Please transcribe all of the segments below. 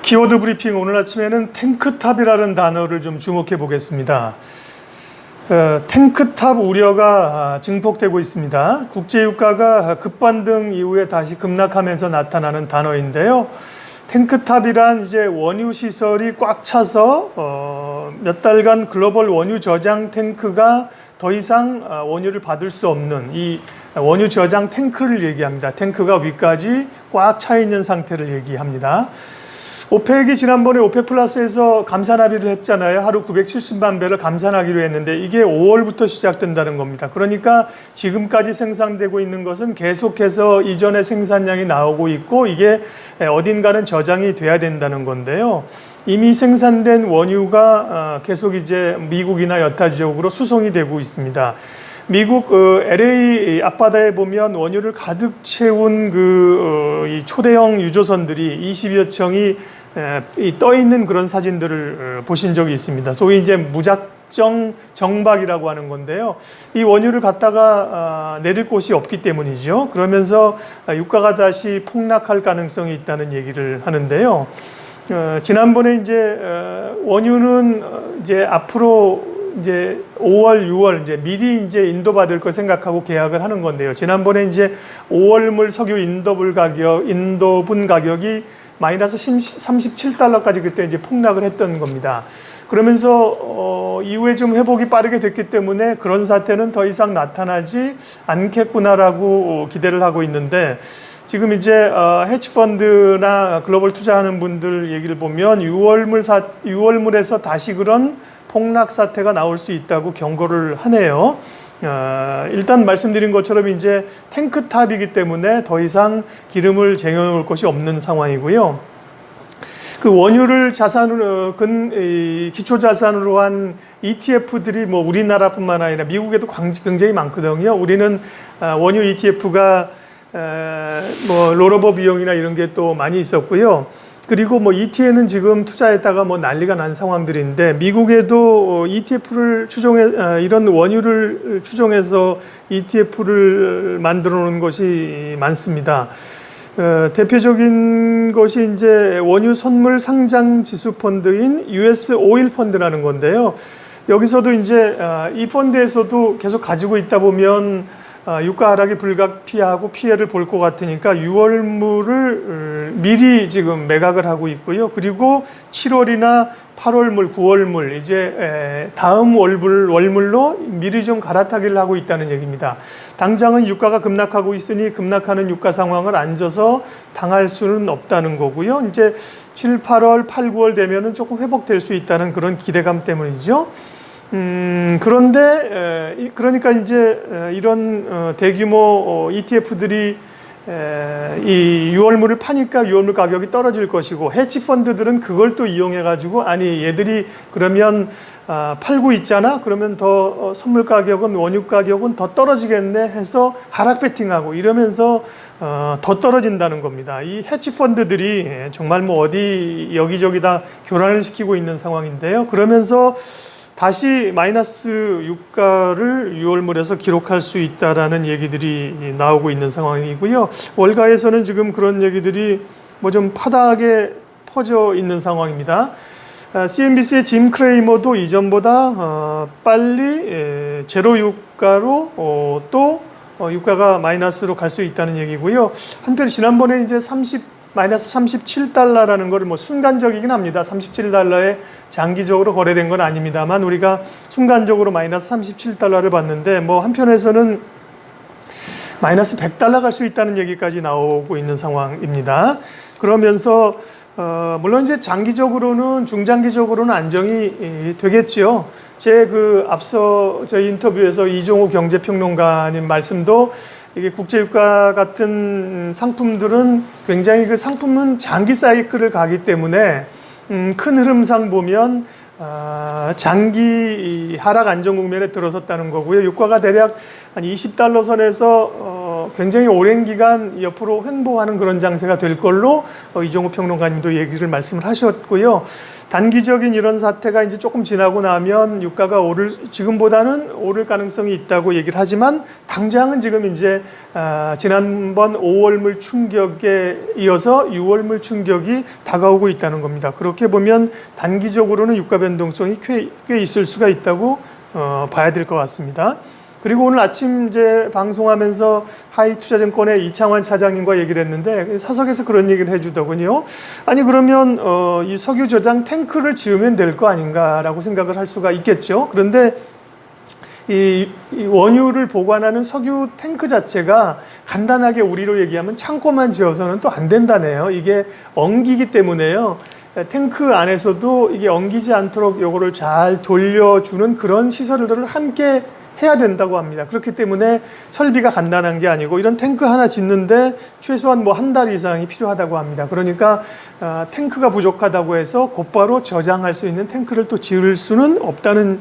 키워드 브리핑 오늘 아침에는 탱크탑이라는 단어를 좀 주목해 보겠습니다. 탱크탑 우려가 증폭되고 있습니다. 국제유가가 급반등 이후에 다시 급락하면서 나타나는 단어인데요. 탱크탑이란 이제 원유 시설이 꽉 차서 몇 달간 글로벌 원유 저장 탱크가 더 이상 원유를 받을 수 없는 이 원유 저장 탱크를 얘기합니다. 탱크가 위까지 꽉 차 있는 상태를 얘기합니다. 오펙이 지난번에 오펙 플러스에서 감산 합의를 했잖아요. 하루 970만 배를 감산하기로 했는데 이게 5월부터 시작된다는 겁니다. 그러니까 지금까지 생산되고 있는 것은 계속해서 이전의 생산량이 나오고 있고 이게 어딘가는 저장이 돼야 된다는 건데요. 이미 생산된 원유가 계속 이제 미국이나 여타 지역으로 수송이 되고 있습니다. 미국 LA 앞바다에 보면 원유를 가득 채운 이 초대형 유조선들이 20여 척이 떠 있는 그런 사진들을 보신 적이 있습니다. 소위 이제 무작정 정박이라고 하는 건데요. 이 원유를 갖다가 내릴 곳이 없기 때문이죠. 그러면서 유가가 다시 폭락할 가능성이 있다는 얘기를 하는데요. 지난번에 이제 원유는 이제 앞으로 이제 5월, 6월 이제 미리 이제 인도받을 걸 생각하고 계약을 하는 건데요. 지난번에 이제 5월물 석유 인도분 가격이 마이너스 37달러까지 그때 이제 폭락을 했던 겁니다. 그러면서 이후에 좀 회복이 빠르게 됐기 때문에 그런 사태는 더 이상 나타나지 않겠구나라고 기대를 하고 있는데 지금 이제 헤지펀드나 글로벌 투자하는 분들 얘기를 보면 6월물에서 다시 그런 폭락 사태가 나올 수 있다고 경고를 하네요. 일단 말씀드린 것처럼 이제 탱크탑이기 때문에 더 이상 기름을 쟁여놓을 것이 없는 상황이고요. 그 원유를 기초 자산으로 한 ETF들이 뭐 우리나라뿐만 아니라 미국에도 굉장히 많거든요. 우리는 원유 ETF가 뭐 롤오버 비용이나 이런 게 또 많이 있었고요. 그리고 뭐 ETN은 지금 투자했다가 뭐 난리가 난 상황들인데 미국에도 ETF를 이런 원유를 추종해서 ETF를 만들어 놓은 것이 많습니다. 대표적인 것이 이제 원유 선물 상장 지수 펀드인 US 오일 펀드라는 건데요. 여기서도 이제 이 펀드에서도 계속 가지고 있다 보면 유가 하락이 불가피하고 피해를 볼 것 같으니까 6월물을 미리 지금 매각을 하고 있고요. 그리고 7월이나 8월물, 9월물 이제 다음 월물로 미리 좀 갈아타기를 하고 있다는 얘기입니다. 당장은 유가가 급락하고 있으니 급락하는 유가 상황을 앉아서 당할 수는 없다는 거고요. 이제 7, 8월, 8, 9월 되면은 조금 회복될 수 있다는 그런 기대감 때문이죠. 그러니까 이제 이런 대규모 ETF들이 이 6월물을 파니까 6월물 가격이 떨어질 것이고 헤지 펀드들은 그걸 또 이용해 가지고 아니 얘들이 그러면 팔고 있잖아 그러면 더 선물 가격은 원유 가격은 더 떨어지겠네 해서 하락 베팅하고 이러면서 더 떨어진다는 겁니다. 이 헤지 펀드들이 정말 뭐 어디 여기저기 다 교란을 시키고 있는 상황인데요. 그러면서 다시 마이너스 유가를 6월물에서 기록할 수 있다라는 얘기들이 나오고 있는 상황이고요. 월가에서는 지금 그런 얘기들이 뭐 좀 파다하게 퍼져 있는 상황입니다. CNBC의 짐 크레이머도 이전보다 빨리 제로 유가로 또 유가가 마이너스로 갈 수 있다는 얘기고요. 한편 지난번에 이제 마이너스 37달러라는 거를 뭐 순간적이긴 합니다. 37달러에 장기적으로 거래된 건 아닙니다만 우리가 순간적으로 마이너스 37달러를 봤는데 뭐 한편에서는 마이너스 100달러 갈 수 있다는 얘기까지 나오고 있는 상황입니다. 그러면서 물론 이제 장기적으로는 중장기적으로는 안정이 되겠지요. 제 앞서 저희 인터뷰에서 이종호 경제평론가님 말씀도 이게 국제유가 같은 상품들은 굉장히 그 상품은 장기 사이클을 가기 때문에 큰 흐름상 보면 장기 하락 안정 국면에 들어섰다는 거고요. 유가가 대략 한 20달러 선에서 굉장히 오랜 기간 옆으로 횡보하는 그런 장세가 될 걸로 이종우 평론가님도 얘기를 말씀을 하셨고요. 단기적인 이런 사태가 이제 조금 지나고 나면 유가가 지금보다는 오를 가능성이 있다고 얘기를 하지만 당장은 지금 이제 지난번 5월물 충격에 이어서 6월물 충격이 다가오고 있다는 겁니다. 그렇게 보면 단기적으로는 유가 변동성이 꽤 있을 수가 있다고 봐야 될 것 같습니다. 그리고 오늘 아침 이제 방송하면서 하이투자증권의 이창환 차장님과 얘기를 했는데 사석에서 그런 얘기를 해주더군요. 아니 그러면 이 석유 저장 탱크를 지으면 될 거 아닌가라고 생각을 할 수가 있겠죠. 그런데 이 원유를 보관하는 석유 탱크 자체가 간단하게 우리로 얘기하면 창고만 지어서는 또 안 된다네요. 이게 엉기기 때문에요. 탱크 안에서도 이게 엉기지 않도록 요거를 잘 돌려주는 그런 시설들을 함께 해야 된다고 합니다. 그렇기 때문에 설비가 간단한 게 아니고 이런 탱크 하나 짓는데 최소한 뭐 한 달 이상이 필요하다고 합니다. 그러니까 탱크가 부족하다고 해서 곧바로 저장할 수 있는 탱크를 또 지을 수는 없다는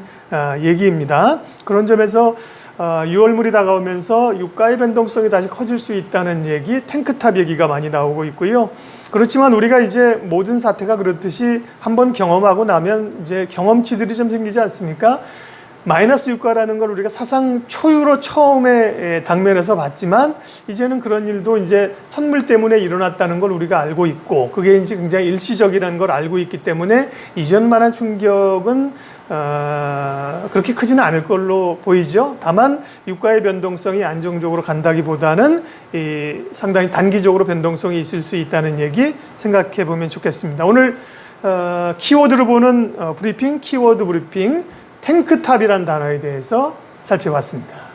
얘기입니다. 그런 점에서 6월물이 다가오면서 유가의 변동성이 다시 커질 수 있다는 얘기, 탱크탑 얘기가 많이 나오고 있고요. 그렇지만 우리가 이제 모든 사태가 그렇듯이 한번 경험하고 나면 이제 경험치들이 좀 생기지 않습니까? 마이너스 유가라는 걸 우리가 사상 초유로 처음에 당면에서 봤지만 이제는 그런 일도 이제 선물 때문에 일어났다는 걸 우리가 알고 있고 그게 이제 굉장히 일시적이라는 걸 알고 있기 때문에 이전만한 충격은 그렇게 크지는 않을 걸로 보이죠. 다만 유가의 변동성이 안정적으로 간다기보다는 상당히 단기적으로 변동성이 있을 수 있다는 얘기 생각해 보면 좋겠습니다. 오늘 키워드로 보는 브리핑, 키워드 브리핑 탱크탑이란 단어에 대해서 살펴봤습니다.